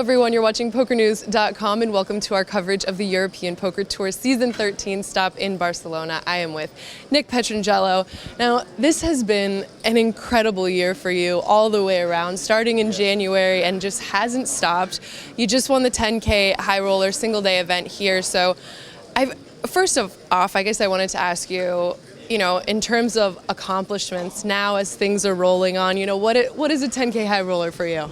everyone, you're watching PokerNews.com and welcome to our coverage of the European Poker Tour Season 13 stop in Barcelona. I am with Nick Petrangelo. Now, this has been an incredible year for you all the way around, starting in January and just hasn't stopped. You just won the 10K High Roller single day event here. So first off, I guess I wanted to ask you, in terms of accomplishments now as things are rolling on, what is a 10K High Roller for you?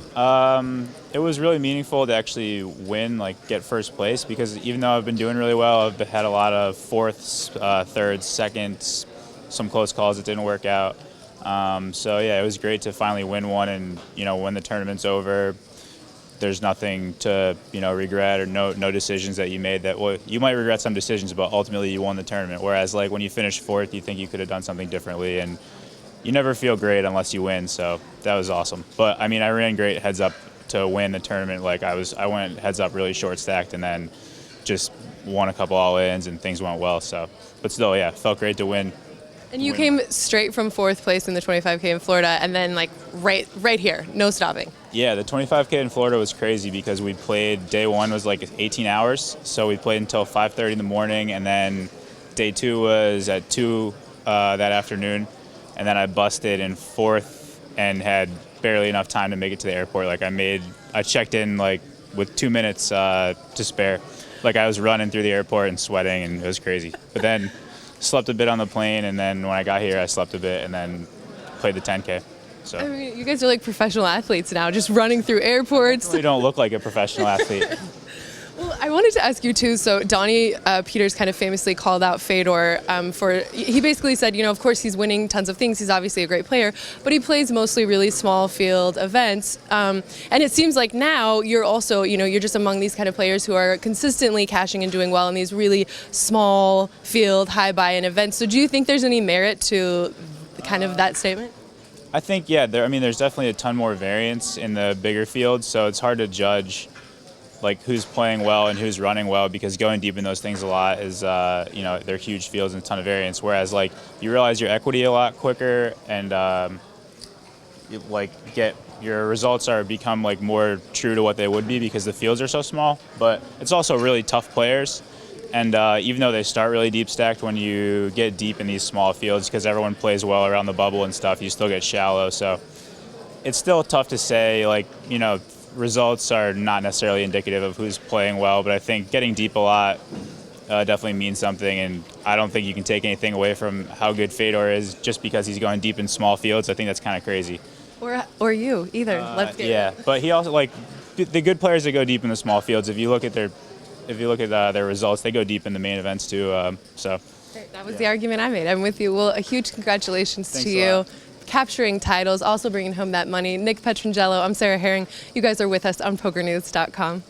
It was really meaningful to actually win, get first place, because even though I've been doing really well, I've had a lot of fourths, thirds, seconds, some close calls that didn't work out. So yeah, it was great to finally win one, and when the tournament's over, there's nothing to regret, or no decisions that you made that, well, you might regret some decisions, but ultimately you won the tournament. Whereas when you finish fourth, you think you could have done something differently, and you never feel great unless you win. So that was awesome. But I ran great heads up to win the tournament. I went heads up really short stacked, and then just won a couple all-ins and things went well. So, but still, yeah, felt great to win. And you came straight from fourth place in the 25K in Florida, and then right here, no stopping. Yeah, the 25K in Florida was crazy because we played, day one was 18 hours. So we played until 5:30 in the morning, and then day two was at 2 that afternoon. And then I busted in fourth and had barely enough time to make it to the airport. I checked in with 2 minutes to spare. I was running through the airport and sweating, and it was crazy. But then slept a bit on the plane, and then when I got here, I slept a bit, and then played the 10K. So you guys are like professional athletes now, just running through airports. I really don't look like a professional athlete. Well, I wanted to ask you too. So Donnie Peters kind of famously called out Fedor he basically said, of course he's winning tons of things. He's obviously a great player, but he plays mostly really small field events. And it seems like now you're also, you're just among these kind of players who are consistently cashing and doing well in these really small field, high buy-in events. So do you think there's any merit to kind of that statement? I think, yeah, there's definitely a ton more variance in the bigger fields, so it's hard to judge who's playing well and who's running well, because going deep in those things a lot is, they're huge fields and a ton of variance. Whereas you realize your equity a lot quicker, and your results become more true to what they would be because the fields are so small. But it's also really tough players, and even though they start really deep stacked, when you get deep in these small fields, because everyone plays well around the bubble and stuff, you still get shallow. So it's still tough to say results are not necessarily indicative of who's playing well, but I think getting deep a lot definitely means something, and I don't think you can take anything away from how good Fedor is just because he's going deep in small fields. I think that's kind of crazy. Or you, either. Let's get it. But he also, the good players that go deep in the small fields, if you look at their results, they go deep in the main events too. That was the argument I made. I'm with you. Well, a huge congratulations to you. Capturing titles, also bringing home that money. Nick Petrangelo, I'm Sarah Herring. You guys are with us on PokerNews.com.